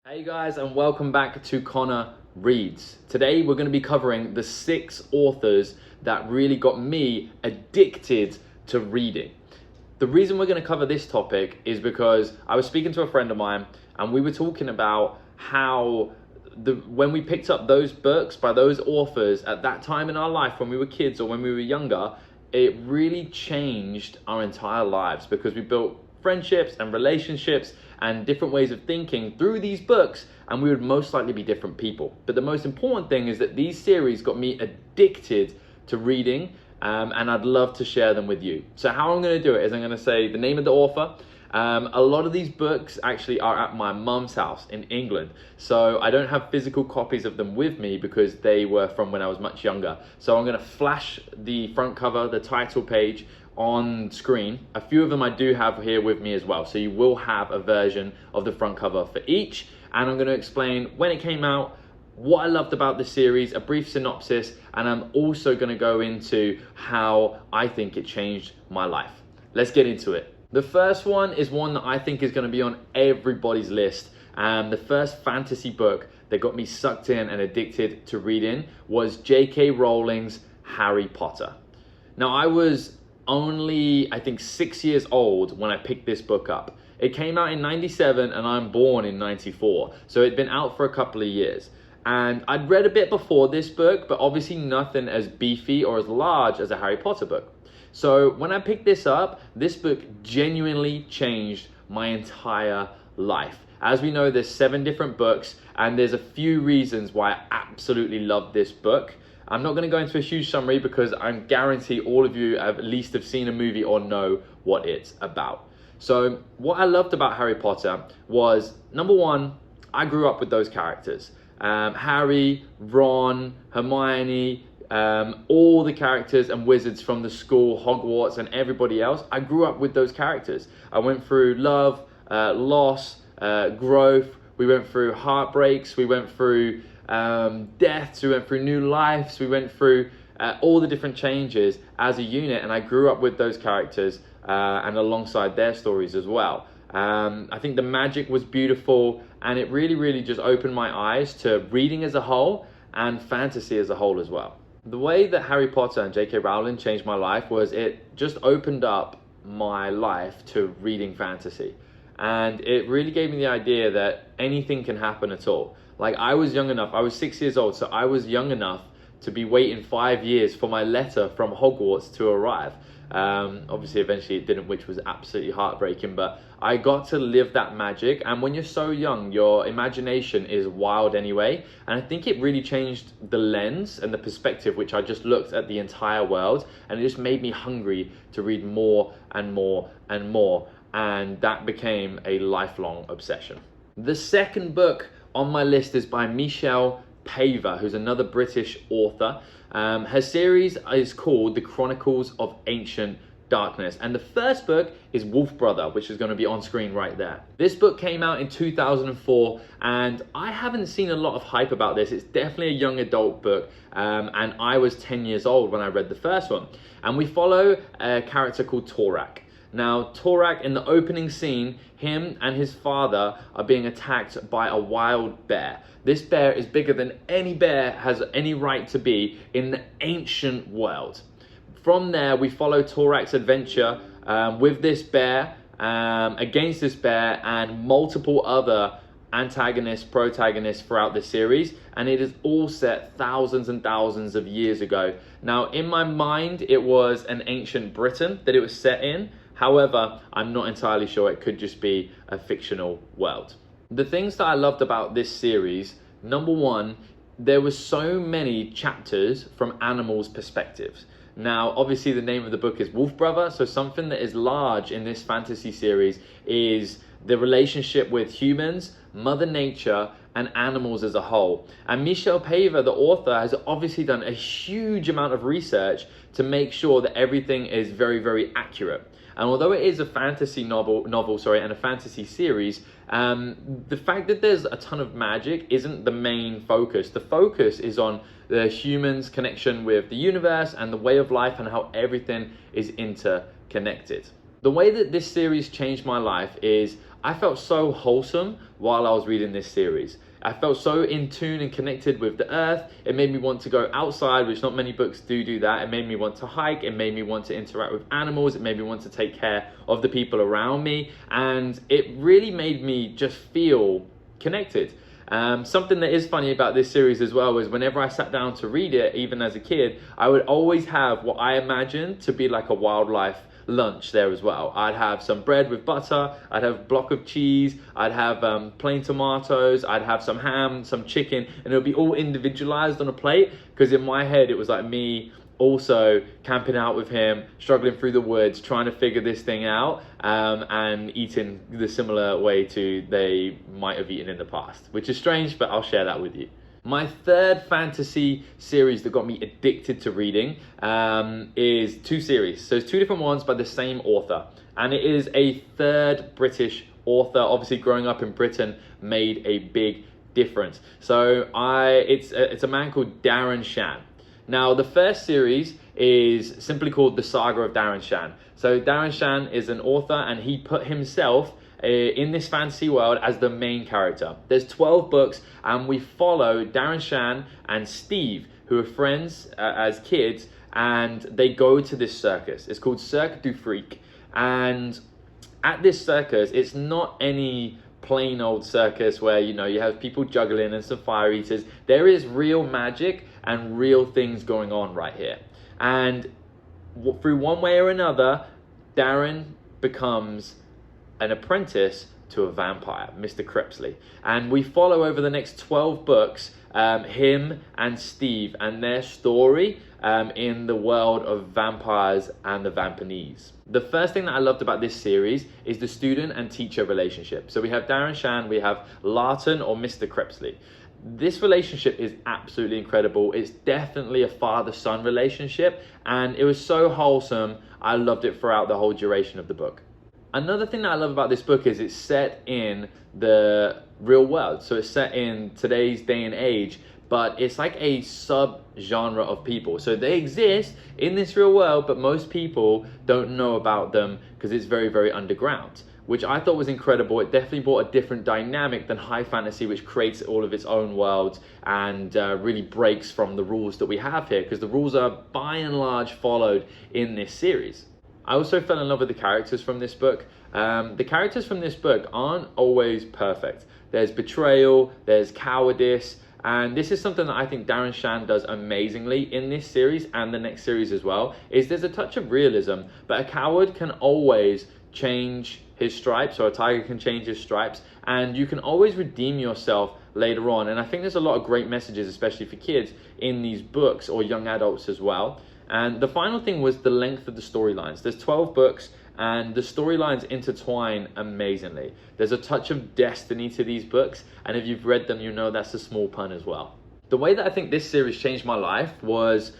Hey guys, and welcome back to Connor Reads. Today we're going to be covering the 6 authors that really got me addicted to reading. The reason we're going to cover this topic is because I was speaking to a friend of mine and we were talking about how when we picked up those books by those authors at that time in our life when we were kids or when we were younger, it really changed our entire lives because we built friendships and relationships and different ways of thinking through these books, and we would most likely be different people. But the most important thing is that these series got me addicted to reading, and I'd love to share them with you. So how I'm going to do it is I'm going to say the name of the author. A lot of these books actually are at my mum's house in England, so I don't have physical copies of them with me because they were from when I was much younger. So I'm going to flash the front cover, the title page, on screen. A few of them I do have here with me as well, so you will have a version of the front cover for each, and I'm going to explain when it came out, what I loved about the series, a brief synopsis, and I'm also going to go into how I think it changed my life. Let's get into it. The first one is one that I think is going to be on everybody's list, and the first fantasy book that got me sucked in and addicted to reading was J.K. Rowling's Harry Potter. Now, I was only, I think, 6 years old when I picked this book up. It came out in '97 and I'm born in '94, so it'd been out for a couple of years. And I'd read a bit before this book, but obviously nothing as beefy or as large as a Harry Potter book. So when I picked this up, this book genuinely changed my entire life. As we know, there's 7 different books, and there's a few reasons why I absolutely love this book. I'm not going to go into a huge summary because I guarantee all of you at least have seen a movie or know what it's about. So what I loved about Harry Potter was, number one, I grew up with those characters. Harry, Ron, Hermione, all the characters and wizards from the school, Hogwarts, and everybody else. I grew up with those characters. I went through love, loss, growth. We went through heartbreaks. We went through deaths, we went through new lives, we went through all the different changes as a unit, and I grew up with those characters and alongside their stories as well. I think the magic was beautiful, and it really just opened my eyes to reading as a whole and fantasy as a whole as well. The way that Harry Potter and J.K. Rowling changed my life was it just opened up my life to reading fantasy, and it really gave me the idea that anything can happen at all. Like, I was young enough, I was 6 years old, so I was young enough to be waiting 5 years for my letter from Hogwarts to arrive. Obviously, eventually it didn't, which was absolutely heartbreaking, but I got to live that magic. And when you're so young, your imagination is wild anyway. And I think it really changed the lens and the perspective which I just looked at the entire world. And it just made me hungry to read more and more and more. And that became a lifelong obsession. The second book on my list is by Michelle Paver, who's another British author. Her series is called The Chronicles of Ancient Darkness, and the first book is Wolf Brother, which is going to be on screen right there. This book came out in 2004, and I haven't seen a lot of hype about this. It's definitely a young adult book, and I was 10 years old when I read the first one. And we follow a character called Torak. Now, Torak, in the opening scene, him and his father are being attacked by a wild bear. This bear is bigger than any bear has any right to be in the ancient world. From there, we follow Torak's adventure with this bear, against this bear, and multiple other antagonists, protagonists throughout the series, and it is all set thousands and thousands of years ago. Now, in my mind, it was an ancient Britain that it was set in. However, I'm not entirely sure. It could just be a fictional world. The things that I loved about this series, number one, there were so many chapters from animals' perspectives. Now, obviously the name of the book is Wolf Brother, so something that is large in this fantasy series is the relationship with humans, Mother Nature, and animals as a whole. And Michelle Paver, the author, has obviously done a huge amount of research to make sure that everything is very accurate. And although it is a fantasy novel, and a fantasy series, the fact that there's a ton of magic isn't the main focus. The focus is on the human's connection with the universe and the way of life and how everything is interconnected. The way that this series changed my life is I felt so wholesome while I was reading this series. I felt so in tune and connected with the earth. It made me want to go outside, which not many books do that. It made me want to hike. It made me want to interact with animals. It made me want to take care of the people around me. And it really made me just feel connected. Something that is funny about this series as well is whenever I sat down to read it, even as a kid, I would always have what I imagined to be like a wildlife lunch there as well. I'd have some bread with butter, I'd have a block of cheese, I'd have plain tomatoes, I'd have some ham, some chicken, and it would be all individualized on a plate, because in my head it was like me also camping out with him, struggling through the woods, trying to figure this thing out, and eating the similar way to they might have eaten in the past, which is strange, but I'll share that with you. My third fantasy series that got me addicted to reading is two series. So it's two different ones by the same author. And it is a third British author. Obviously, growing up in Britain made a big difference. So it's a man called DARREN SHAN. Now, the first series is simply called The Saga of DARREN SHAN. So DARREN SHAN is an author, and he put himself in this fantasy world as the main character. There's 12 books, and we follow DARREN SHAN and Steve, who are friends as kids, and they go to this circus. It's called Cirque du Freak, and at this circus, it's not any plain old circus where you have people juggling and some fire eaters. There is real magic and real things going on right here, and through one way or another, Darren becomes an apprentice to a vampire, Mr. Crepsley. And we follow over the next 12 books him and Steve and their story in the world of vampires and the Vampanese. The first thing that I loved about this series is the student and teacher relationship. So we have DARREN SHAN, we have Larton or Mr. Crepsley. This relationship is absolutely incredible. It's definitely a father-son relationship, and it was so wholesome. I loved it throughout the whole duration of the book. Another thing that I love about this book is it's set in the real world. So it's set in today's day and age, but it's like a sub-genre of people. So they exist in this real world, but most people don't know about them because it's very, very underground, which I thought was incredible. It definitely brought a different dynamic than high fantasy, which creates all of its own worlds and really breaks from the rules that we have here, because the rules are by and large followed in this series. I also fell in love with the characters from this book. The characters from this book aren't always perfect. There's betrayal, there's cowardice, and this is something that I think DARREN SHAN does amazingly in this series and the next series as well, is there's a touch of realism, but a coward can always change his stripes, or a tiger can change his stripes, and you can always redeem yourself later on. And I think there's a lot of great messages, especially for kids, in these books, or young adults as well. And the final thing was the length of the storylines. There's 12 books, and the storylines intertwine amazingly. There's a touch of destiny to these books, and if you've read them, you know that's a small pun as well. The way that I think this series changed my life was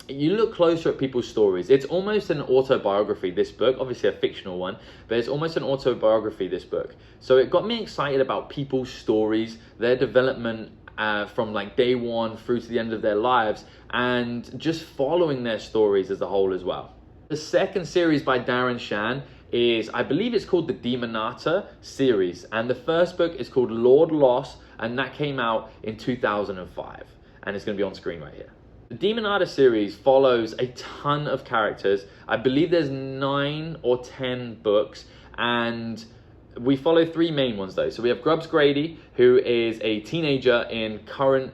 you look closer at people's stories. It's almost an autobiography, this book, obviously a fictional one, but it's almost an autobiography, this book. So it got me excited about people's stories, their development from like day one through to the end of their lives, and just following their stories as a whole as well. The second series by DARREN SHAN is, I believe it's called the Demonata series, and the first book is called Lord Loss, and that came out in 2005, and it's going to be on screen right here. The Demonata series follows a ton of characters. I believe there's 9 or 10 books, and we follow 3 main ones though. So we have Grubbs Grady, who is a teenager in current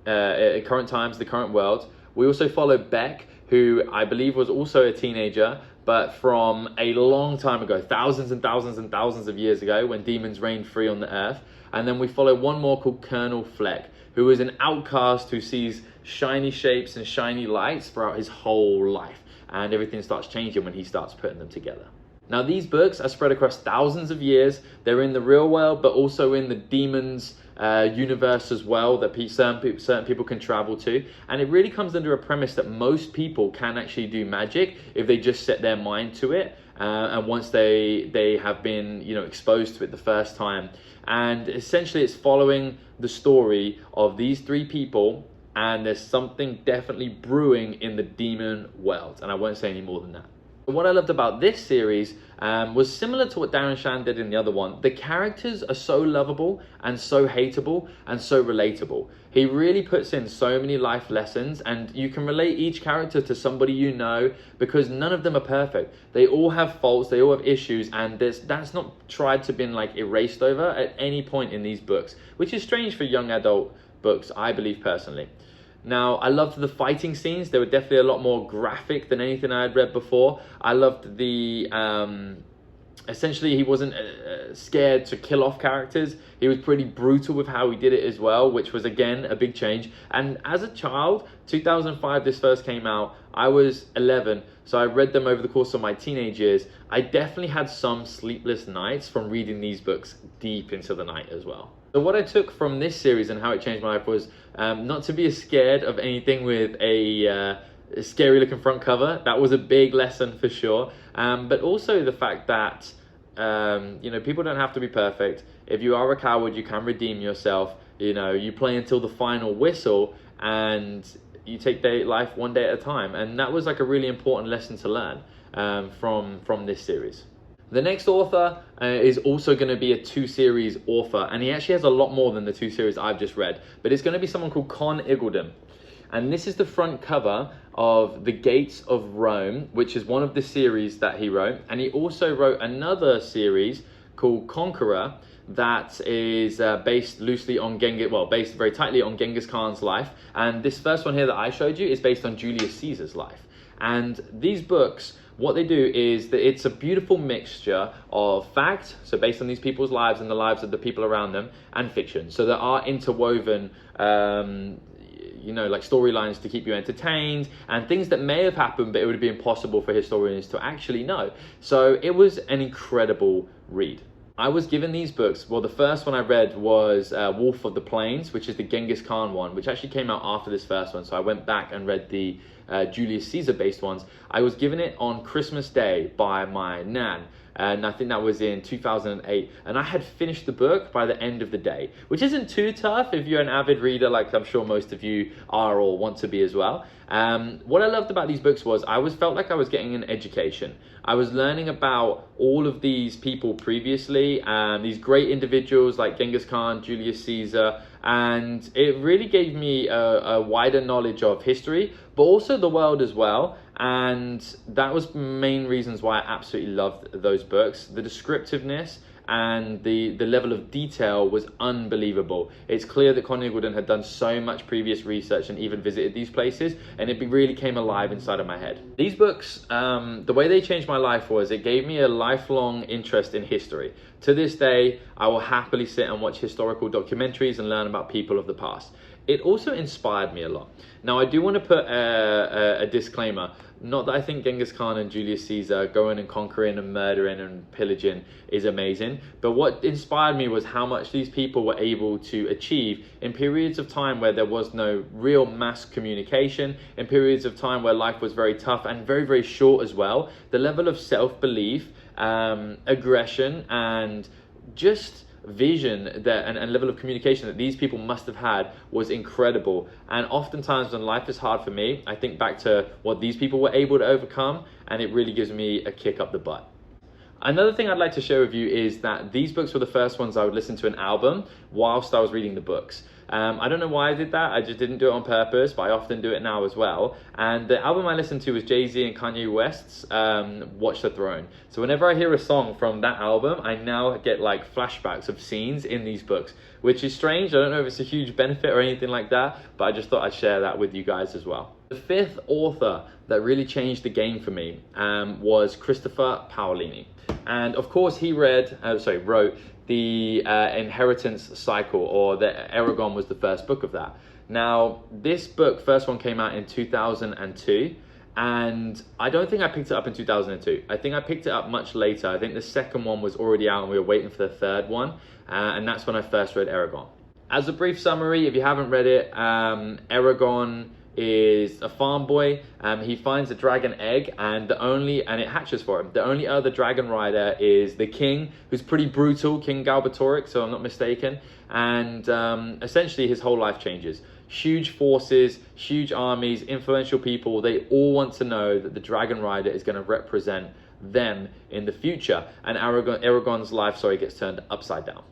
times, the current world. We also follow Beck, who I believe was also a teenager, but from a long time ago, thousands and thousands and thousands of years ago, when demons reigned free on the earth. And then we follow one more called Colonel Fleck, who is an outcast who sees shiny shapes and shiny lights throughout his whole life. And everything starts changing when he starts putting them together. Now, these books are spread across thousands of years. They're in the real world, but also in the demons universe as well, that certain people can travel to. And it really comes under a premise that most people can actually do magic if they just set their mind to it. And once they have been, exposed to it the first time. And essentially it's following the story of these 3 people, and there's something definitely brewing in the demon world. And I won't say any more than that. What I loved about this series was similar to what Darren Shan did in the other one. The characters are so lovable and so hateable and so relatable. He really puts in so many life lessons, and you can relate each character to somebody you know, because none of them are perfect. They all have faults, they all have issues, and that's not tried to be like erased over at any point in these books, which is strange for young adult books, I believe personally. Now, I loved the fighting scenes. They were definitely a lot more graphic than anything I had read before. I loved the, essentially he wasn't scared to kill off characters. He was pretty brutal with how he did it as well, which was, again, a big change. And as a child, 2005, this first came out, I was 11, so I read them over the course of my teenage years. I definitely had some sleepless nights from reading these books deep into the night as well. So what I took from this series and how it changed my life was not to be scared of anything with a scary looking front cover. That was a big lesson for sure. But also the fact that, you know, people don't have to be perfect. If you are a coward, you can redeem yourself. You know, you play until the final whistle and you take life one day at a time. And that was like a really important lesson to learn from this series. The next author is also going to be a 2-series author, and he actually has a lot more than the 2 series I've just read, but it's going to be someone called CONN IGGULDEN. And this is the front cover of The Gates of Rome, which is one of the series that he wrote. And he also wrote another series called Conqueror that is based loosely on based very tightly on Genghis Khan's life. And this first one here that I showed you is based on Julius Caesar's life. And these books, what they do is that it's a beautiful mixture of fact, so based on these people's lives and the lives of the people around them, and fiction. So there are interwoven, you know, like storylines to keep you entertained and things that may have happened, but it would be impossible for historians to actually know. So it was an incredible read. I was given these books. Well, the first one I read was Wolf of the Plains, which is the Genghis Khan one, which actually came out after this first one. So I went back and read the Julius Caesar based ones. I was given it on Christmas Day by my nan, and I think that was in 2008, and I had finished the book by the end of the day, which isn't too tough if you're an avid reader, like I'm sure most of you are or want to be as well. What I loved about these books was I felt like I was getting an education. I was learning about all of these people previously, these great individuals like Genghis Khan, Julius Caesar, and it really gave me a wider knowledge of history, but also the world as well. And that was main reasons why I absolutely loved those books. The descriptiveness and the level of detail was unbelievable. It's clear that CONN IGGULDEN had done so much previous research and even visited these places, and it really came alive inside of my head. These books, the way they changed my life was it gave me a lifelong interest in history. To this day, I will happily sit and watch historical documentaries and learn about people of the past. It also inspired me a lot. Now, I do want to put a disclaimer. Not that I think Genghis Khan and Julius Caesar going and conquering and murdering and pillaging is amazing, but what inspired me was how much these people were able to achieve in periods of time where there was no real mass communication, in periods of time where life was very tough and very, very short as well. The level of self-belief, aggression, and just vision that and level of communication that these people must have had was incredible. And oftentimes when life is hard for me, I think back to what these people were able to overcome, and it really gives me a kick up the butt. Another thing I'd like to share with you is that these books were the first ones I would listen to an album whilst I was reading the books. I don't know why I did that. I just didn't do it on purpose, but I often do it now as well. And the album I listened to was Jay-Z and Kanye West's Watch the Throne. So whenever I hear a song from that album, I now get like flashbacks of scenes in these books, which is strange. I don't know if it's a huge benefit or anything like that, but I just thought I'd share that with you guys as well. The fifth author that really changed the game for me was Christopher Paolini. And of course he wrote the Inheritance Cycle, or the Aragon was the first book of that. Now, this book, first one came out in 2002, and I don't think I picked it up in 2002. I think I picked it up much later. I think the second one was already out and we were waiting for the third one, and that's when I first read Aragon. As a brief summary, if you haven't read it, Aragon is a farm boy. He finds a dragon egg, and it hatches for him. The only other dragon rider is the king, who's pretty brutal, King Galbatorix, so I'm not mistaken. And essentially his whole life changes. huge forces, huge armies, influential people. They all want to know that the Dragon Rider is going to represent them in the future, and Aragorn's life story gets turned upside down.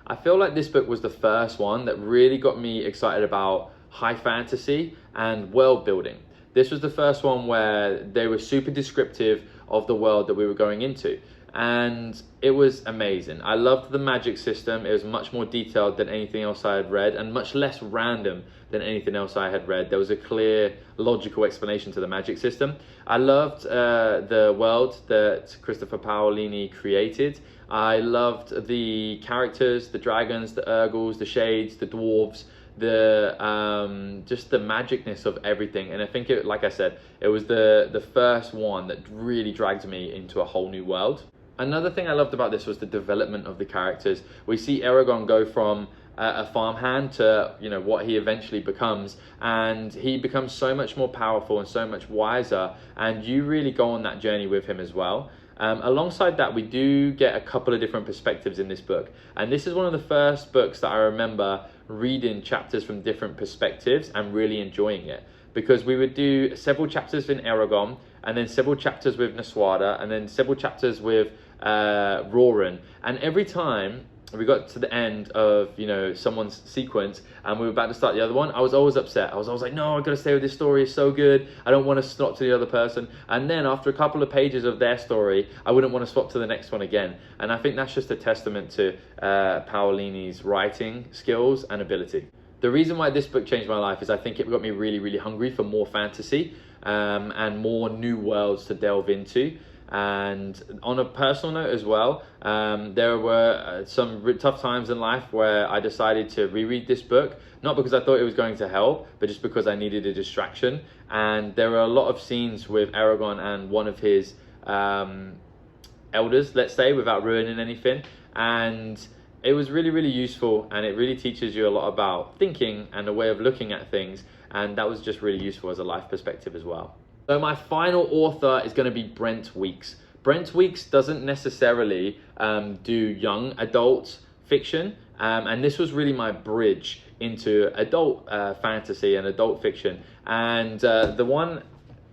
I feel like this book was the first one that really got me excited about high fantasy and world building. This was the first one where they were super descriptive of the world that we were going into, and it was amazing. I loved the magic system. It was much more detailed than anything else I had read, and much less random than anything else I had read. There was a clear, logical explanation to the magic system. I loved the world that Christopher Paolini created. I loved the characters, the dragons, the Urgles, the shades, the dwarves, the just the magicness of everything. And I think it, like I said, it was the first one that really dragged me into a whole new world. Another thing I loved about this was the development of the characters. We see Aragorn go from a farmhand to, you know, what he eventually becomes, and he becomes so much more powerful and so much wiser, and you really go on that journey with him as well. Alongside that, we do get a couple of different perspectives in this book, and this is one of the first books that I remember reading chapters from different perspectives and really enjoying it, because we would do several chapters in Aragorn, and then several chapters with Naswada, and then several chapters with Roran, and every time we got to the end of, you know, someone's sequence and we were about to start the other one, I was always upset. I was always like, no, I've got to stay with this story, it's so good, I don't want to swap to the other person. And then after a couple of pages of their story, I wouldn't want to swap to the next one again. And I think that's just a testament to Paolini's writing skills and ability. The reason why this book changed my life is I think it got me really, really hungry for more fantasy and more new worlds to delve into. And on a personal note as well, there were some tough times in life where I decided to reread this book, not because I thought it was going to help, but just because I needed a distraction. And there were a lot of scenes with Aragorn and one of his elders, let's say, without ruining anything, and it was really, really useful, and it really teaches you a lot about thinking and a way of looking at things, and that was just really useful as a life perspective as well. So my final author is going to be Brent Weeks. Brent Weeks doesn't necessarily do young adult fiction, and this was really my bridge into adult fantasy and adult fiction. And the one,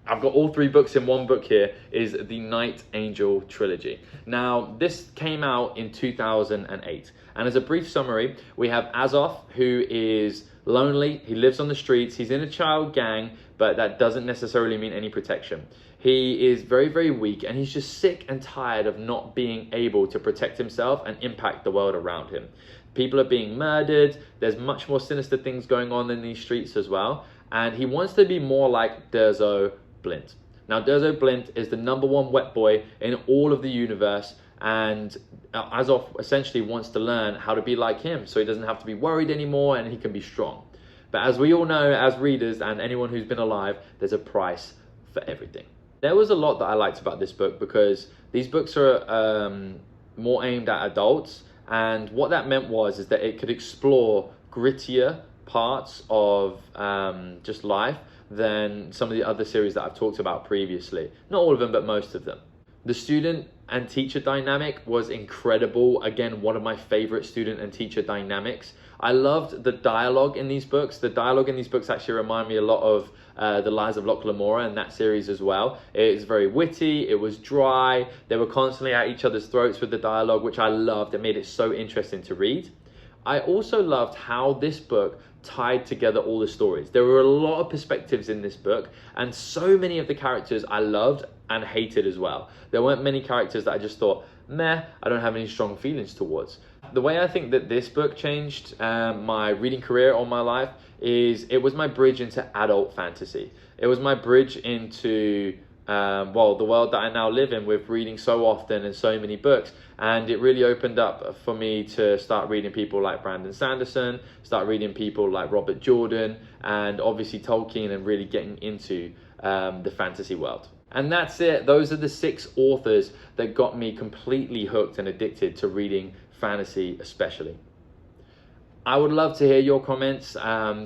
I've got all three books in one book here, is the Night Angel trilogy. Now, this came out in 2008. And as a brief summary, we have Azoth, who is lonely, he lives on the streets, he's in a child gang, but that doesn't necessarily mean any protection. He is very, very weak, and he's just sick and tired of not being able to protect himself and impact the world around him. People are being murdered, there's much more sinister things going on in these streets as well, and he wants to be more like Durzo Blint. Now, Durzo Blint is the #1 wet boy in all of the universe, and Azoth essentially wants to learn how to be like him so he doesn't have to be worried anymore and he can be strong. But as we all know, as readers and anyone who's been alive, there's a price for everything. There was a lot that I liked about this book because these books are more aimed at adults, and what that meant is that it could explore grittier parts of just life than some of the other series that I've talked about previously. Not all of them, but most of them. The student and teacher dynamic was incredible. Again, one of my favorite student and teacher dynamics. I loved the dialogue in these books. The dialogue in these books actually remind me a lot of The Lies of Locke Lamora and that series as well. It's very witty, it was dry, they were constantly at each other's throats with the dialogue, which I loved. It made it so interesting to read. I also loved how this book tied together all the stories. There were a lot of perspectives in this book, and so many of the characters I loved and hated as well. There weren't many characters that I just thought, meh, I don't have any strong feelings towards. The way I think that this book changed my reading career or my life is it was my bridge into adult fantasy. It was my bridge into the world that I now live in with reading so often and so many books, and it really opened up for me to start reading people like Brandon Sanderson, start reading people like Robert Jordan, and obviously Tolkien, and really getting into the fantasy world. And that's it. Those are the 6 authors that got me completely hooked and addicted to reading fantasy especially. I would love to hear your comments.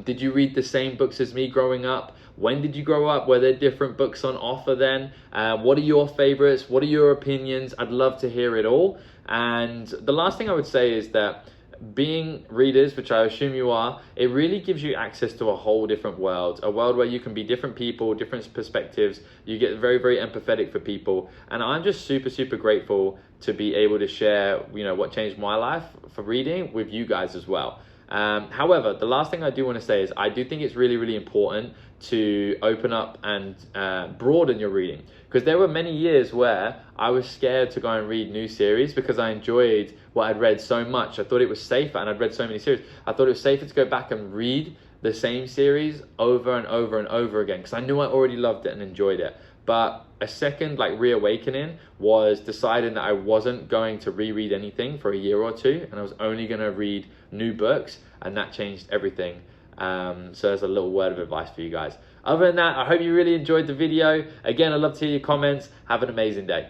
Did you read the same books as me growing up? When did you grow up? Were there different books on offer then? What are your favorites? What are your opinions? I'd love to hear it all. And the last thing I would say is that being readers, which I assume you are, it really gives you access to a whole different world, a world where you can be different people, different perspectives. You get very, very empathetic for people. And I'm just super, super grateful to be able to share, what changed my life for reading with you guys as well. However, the last thing I do want to say is I do think it's really, really important to open up and broaden your reading, because there were many years where I was scared to go and read new series because I enjoyed what I'd read so much. I thought it was safer, and I'd read so many series. I thought it was safer to go back and read the same series over and over and over again because I knew I already loved it and enjoyed it. But a second reawakening was deciding that I wasn't going to reread anything for a year or two, and I was only going to read new books, and that changed everything. So there's a little word of advice for you guys. Other than that, I hope you really enjoyed the video. Again, I'd love to hear your comments. Have an amazing day.